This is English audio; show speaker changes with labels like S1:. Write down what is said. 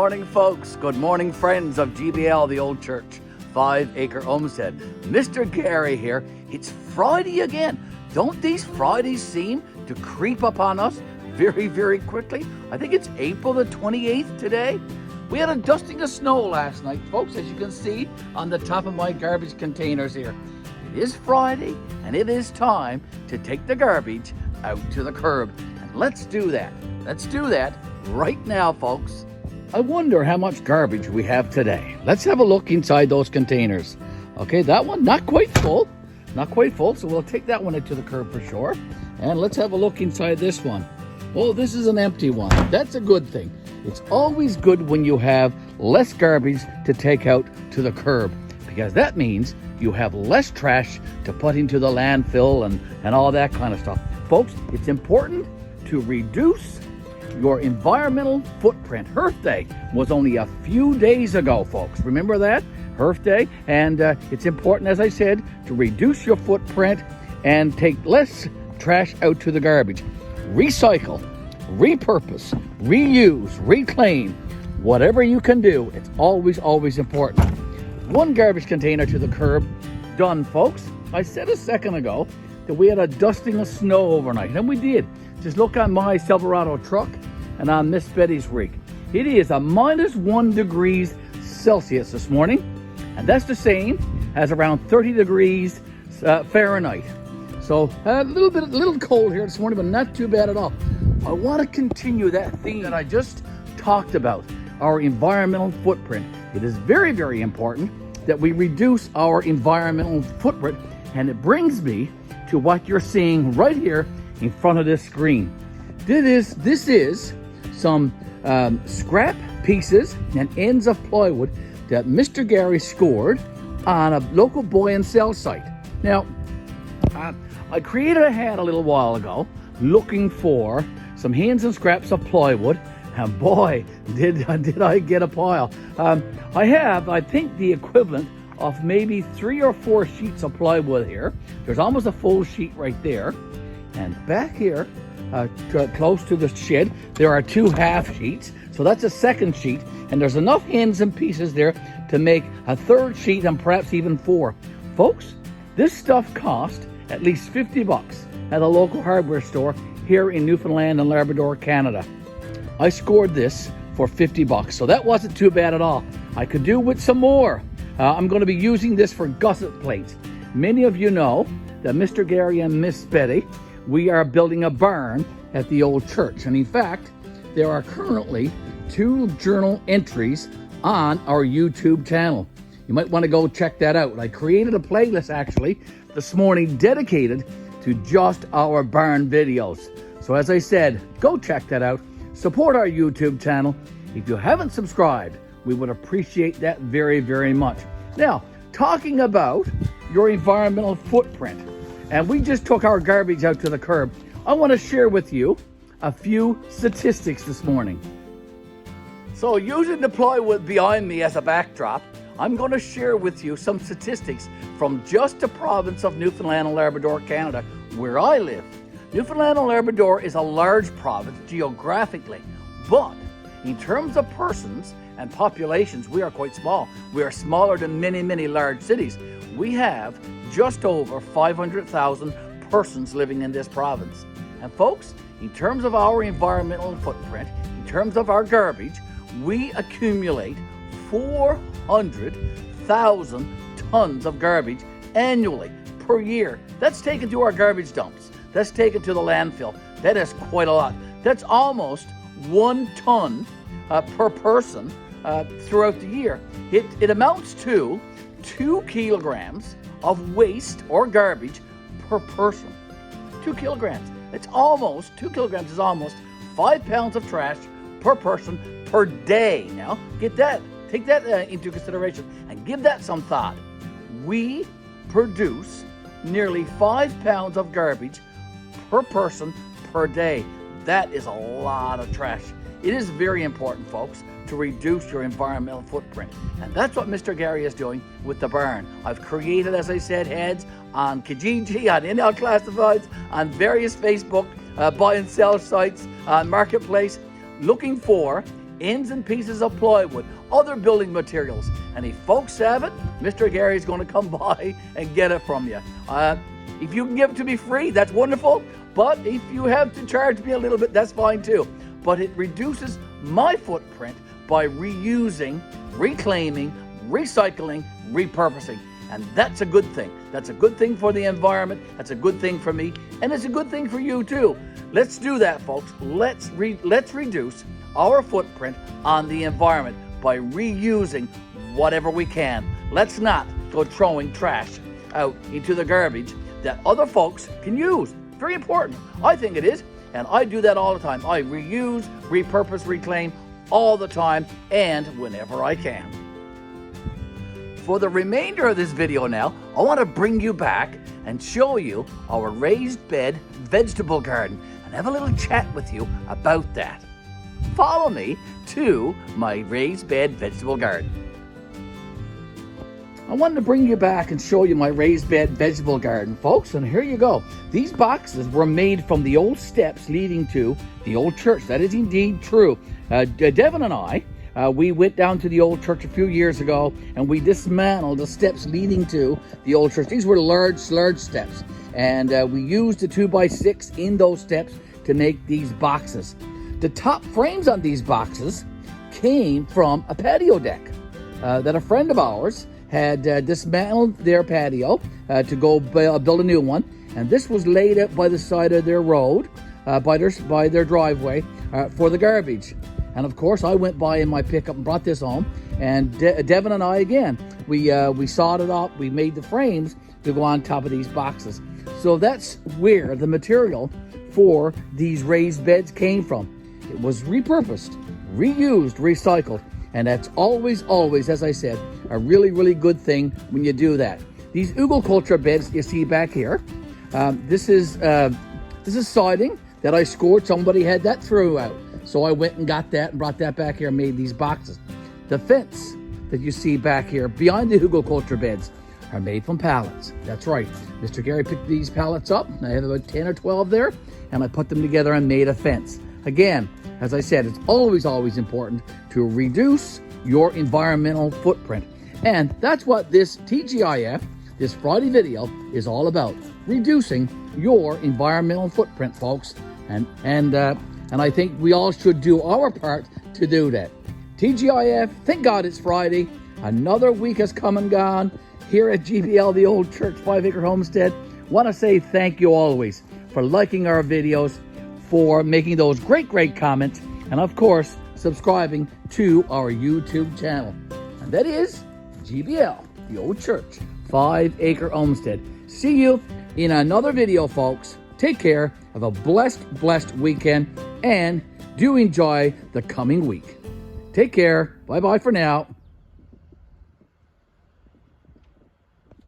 S1: morning, folks. Good morning, friends of GBL, the old church, 5 Acre Homestead. Mr. Garry here. It's Friday again. Don't these Fridays seem to creep up on us very, very quickly? I think it's April the 28th today. We had a dusting of snow last night, folks, as you can see on the top of my garbage containers here. It is Friday, and it is time to take the garbage out to the curb. And let's do that. Let's do that right now, folks. I wonder how much garbage we have today. Let's have a look inside those containers. Okay, that one, not quite full. Not quite full, so we'll take that one into the curb for sure. And let's have a look inside this one. Oh, this is an empty one. That's a good thing. It's always good when you have less garbage to take out to the curb, because that means you have less trash to put into the landfill and all that kind of stuff. Folks, it's important to reduce your environmental footprint. Earth Day was only a few days ago, folks. Remember that? Earth Day. And it's important, as I said, to reduce your footprint and take less trash out to the garbage. Recycle, repurpose, reuse, reclaim, whatever you can do. It's always, always important. One garbage container to the curb, done, folks. I said a second ago that we had a dusting of snow overnight, and we did. Just look on my Silverado truck and on Miss Betty's rig. It is a -1 degrees Celsius this morning, and that's the same as around 30 degrees Fahrenheit. So a little cold here this morning, but not too bad at all. I want to continue that theme that I just talked about, our environmental footprint. It is very, very important that we reduce our environmental footprint, and it brings me to what you're seeing right here in front of this screen. This is some scrap pieces and ends of plywood that Mr. Garry scored on a local buy and sell site. Now, I created a hat a little while ago looking for some ends and scraps of plywood, and boy, did I get a pile. I have, I think, the equivalent of maybe 3 or 4 sheets of plywood here. There's almost a full sheet right there. And back here, close to the shed, there are 2 half sheets. So that's a second sheet. And there's enough ends and pieces there to make a 3rd sheet and perhaps even 4. Folks, this stuff cost at least 50 bucks at a local hardware store here in Newfoundland and Labrador, Canada. I scored this for 50 bucks, so that wasn't too bad at all. I could do with some more. I'm going to be using this for gusset plates. Many of you know that Mr. Garry and Miss Betty, we are building a barn at the old church. And in fact, there are currently 2 journal entries on our YouTube channel. You might want to go check that out. I created a playlist actually this morning dedicated to just our barn videos. So as I said, go check that out. Support our YouTube channel. If you haven't subscribed, we would appreciate that very, very much. Now, talking about your environmental footprint, and we just took our garbage out to the curb, I want to share with you a few statistics this morning. So using the plywood behind me as a backdrop, I'm going to share with you some statistics from just the province of Newfoundland and Labrador, Canada, where I live. Newfoundland and Labrador is a large province geographically, but in terms of persons and populations, we are quite small. We are smaller than many, many large cities. We have just over 500,000 persons living in this province. And folks, in terms of our environmental footprint, in terms of our garbage, we accumulate 400,000 tons of garbage annually per year. That's taken to our garbage dumps. That's taken to the landfill. That is quite a lot. That's almost 1 ton per person throughout the year. It amounts to 2 kilograms of waste or garbage per person. 2 kilograms. It's almost, 2 kilograms is almost 5 pounds of trash per person per day. Now, get that, take that into consideration and give that some thought. We produce nearly 5 pounds of garbage per person per day. That is a lot of trash. It is very important, folks, to reduce your environmental footprint. And that's what Mr. Garry is doing with the barn. I've created, as I said, heads on Kijiji, on NL Classifieds, on various Facebook buy and sell sites, on Marketplace, looking for ends and pieces of plywood, other building materials. And if folks have it, Mr. Garry's going to come by and get it from you. If you can give it to me free, that's wonderful. But if you have to charge me a little bit, that's fine too. But it reduces my footprint by reusing, reclaiming, recycling, repurposing. And that's a good thing. That's a good thing for the environment. That's a good thing for me. And it's a good thing for you too. Let's do that, folks. Let's reduce our footprint on the environment by reusing whatever we can. Let's not go throwing trash out into the garbage that other folks can use. Very important. I think it is. And I do that all the time. I reuse, repurpose, reclaim all the time and whenever I can. For the remainder of this video now, I want to bring you back and show you our raised bed vegetable garden and have a little chat with you about that. Follow me to my raised bed vegetable garden. I wanted to bring you back and show you my raised bed vegetable garden, folks, and here you go. These boxes were made from the old steps leading to the old church. That is indeed true. Devin and I, we went down to the old church a few years ago and we dismantled the steps leading to the old church. These were large steps, and we used the 2x6 in those steps to make these boxes. The top frames on these boxes came from a patio deck that a friend of ours had dismantled their patio to go build a new one, and this was laid out by the side of their road, by their driveway for the garbage. And of course, I went by in my pickup and brought this home, and Devin and I again, we sawed it up, we made the frames to go on top of these boxes. So that's where the material for these raised beds came from. It was repurposed, reused, recycled. And that's always, as I said, a really good thing when you do that. These hugelkultur beds you see back here, this is siding that I scored. Somebody had that thrown out. So I went and got that and brought that back here and made these boxes. The fence that you see back here behind the hugelkultur beds are made from pallets. That's right. Mr. Garry picked these pallets up. I have about 10 or 12 there, and I put them together and made a fence. Again, as I said, it's always important to reduce your environmental footprint. And that's what this TGIF, this Friday video, is all about. Reducing your environmental footprint, folks. And I think we all should do our part to do that. TGIF, thank God it's Friday. Another week has come and gone here at GBL, the Old Church 5 Acre Homestead. Want to say thank you always for liking our videos, for making those great comments, and of course, subscribing to our YouTube channel. And that is GBL, the Old Church 5 Acre Homestead. See you in another video, folks. Take care. Have a blessed weekend, and do enjoy the coming week. Take care. Bye-bye for now.